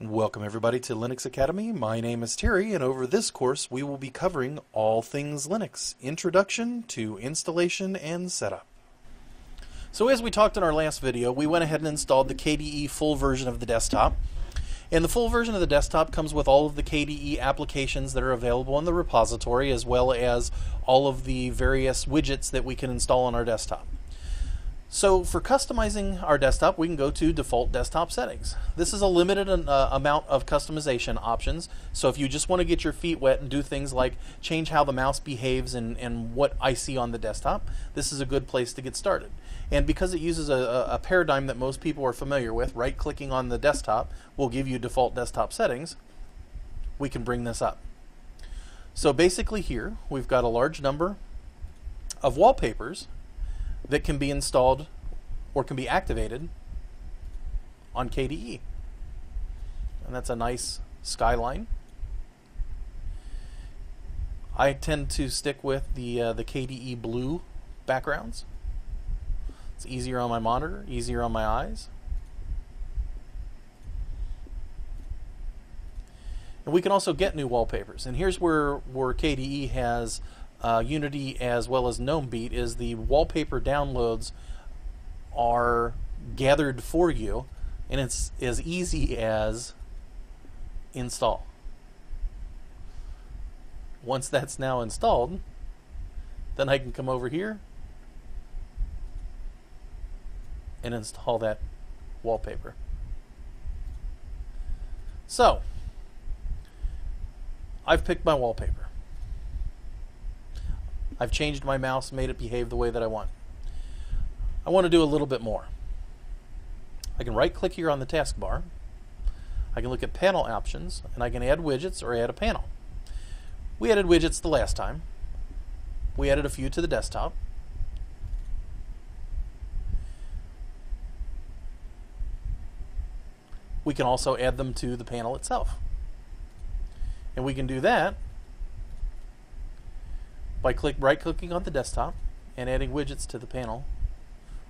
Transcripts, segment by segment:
Welcome everybody to Linux Academy. My name is Terry, and over this course we will be covering all things Linux, introduction to installation and setup. So as we talked in our last video, we went ahead and installed the KDE full version of the desktop. And the full version of the desktop comes with all of the KDE applications that are available in the repository, as well as all of the various widgets that we can install on our desktop. So for customizing our desktop, we can go to default desktop settings. This is a limited amount of customization options. So if you just want to get your feet wet and do things like change how the mouse behaves and what I see on the desktop, this is a good place to get started. And because it uses a paradigm that most people are familiar with, right-clicking on the desktop will give you default desktop settings, we can bring this up. So basically here, we've got a large number of wallpapers that can be installed or can be activated on KDE. And that's a nice skyline. I tend to stick with the KDE blue backgrounds. It's easier on my monitor, easier on my eyes. And we can also get new wallpapers. And here's where KDE has Unity as well as GNOME Beat is the wallpaper downloads are gathered for you, and it's as easy as install. Once that's now installed, then I can come over here and install that wallpaper. So I've picked my wallpaper. I've changed my mouse, made it behave the way that I want. I want to do a little bit more. I can right click here on the taskbar. I can look at panel options, and I can add widgets or add a panel. We added widgets the last time. We added a few to the desktop. We can also add them to the panel itself. And we can do that by right-clicking on the desktop and adding widgets to the panel,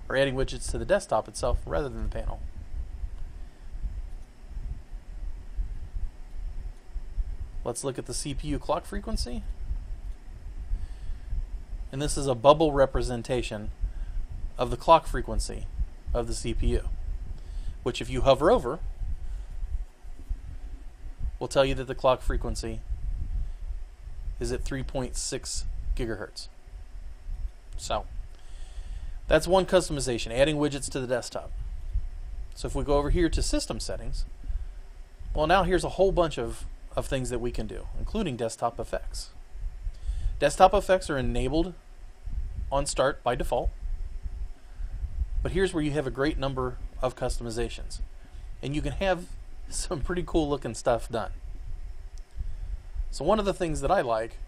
or adding widgets to the desktop itself rather than the panel. Let's look at the CPU clock frequency. And this is a bubble representation of the clock frequency of the CPU, which if you hover over, will tell you that the clock frequency is at 3.6 gigahertz. So that's one customization, adding widgets to the desktop. So if we go over here to system settings, well, now here's a whole bunch of things that we can do, including desktop effects. Desktop effects are enabled on start by default, but here's where you have a great number of customizations, and you can have some pretty cool looking stuff done. So one of the things that I like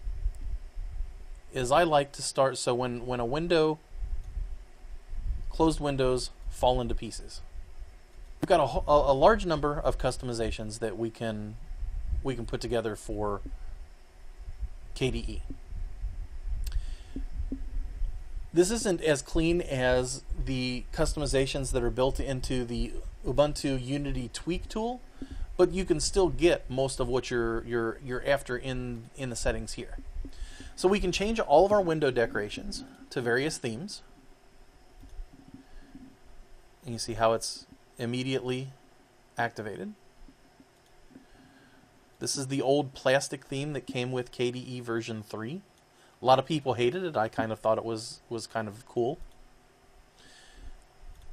is I like to start, so when a window, closed windows fall into pieces. We've got a large number of customizations that we can put together for KDE. This isn't as clean as the customizations that are built into the Ubuntu Unity Tweak tool, but you can still get most of what you're after in the settings here. So we can change all of our window decorations to various themes. And you see how it's immediately activated. This is the old plastic theme that came with KDE version 3. A lot of people hated it. I kind of thought it was kind of cool.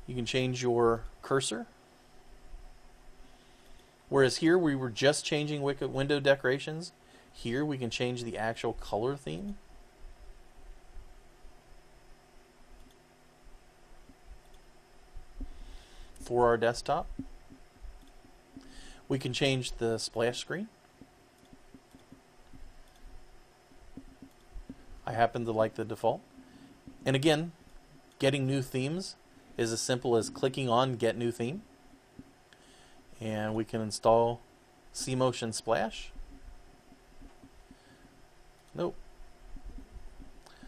You can change your cursor. Whereas here we were just changing window decorations, here we can change the actual color theme. For our desktop. We can change the splash screen. I happen to like the default. And again, getting new themes is as simple as clicking on Get New Theme. And we can install CMotion Splash. Nope.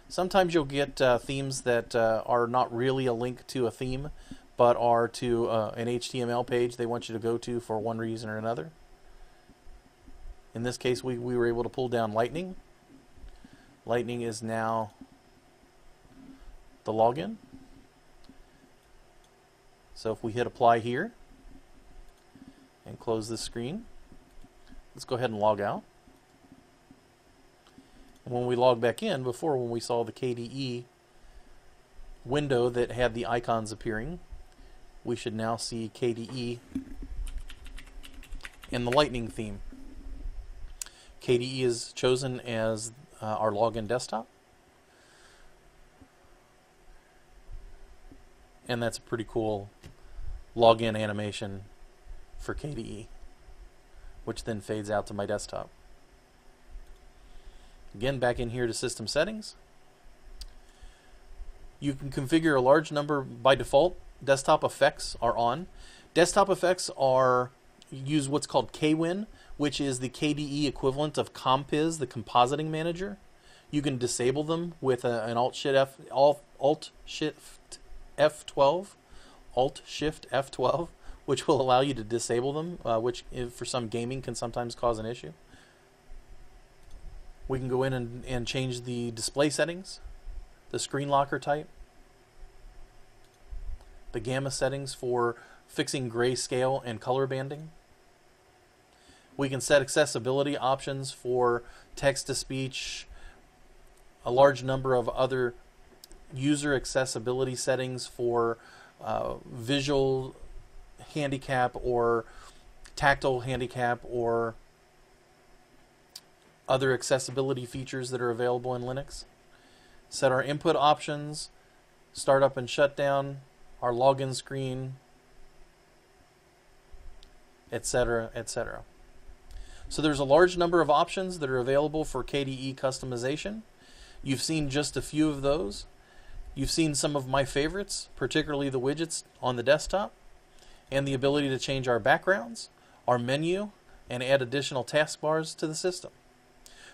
Sometimes you'll get themes that are not really a link to a theme, but are to an HTML page they want you to go to for one reason or another. In this case, we were able to pull down Lightning. Lightning is now the login. So if we hit apply here and close this screen, let's go ahead and log out. And when we log back in, before when we saw the KDE window that had the icons appearing, we should now see KDE in the Lightning theme. KDE is chosen as our login desktop. And that's a pretty cool login animation for KDE, which then fades out to my desktop. Again, back in here to System Settings. You can configure a large number. By default, desktop effects are on. Desktop effects use what's called KWin, which is the KDE equivalent of Compiz, the compositing manager. You can disable them with an Alt-Shift F12, which will allow you to disable them, which for some gaming can sometimes cause an issue. We can go in and change the display settings, the screen locker type, the gamma settings for fixing grayscale and color banding. We can set accessibility options for text-to-speech, a large number of other user accessibility settings for visual handicap or tactile handicap or other accessibility features that are available in Linux. Set our input options, startup and shutdown, our login screen, etc., etc. So there's a large number of options that are available for KDE customization. You've seen just a few of those. You've seen some of my favorites, particularly the widgets on the desktop, and the ability to change our backgrounds, our and add additional taskbars to the system.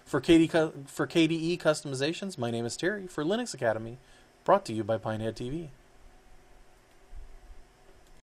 For KDE customizations, my name is Terry for Linux Academy, brought to you by Pinehead TV.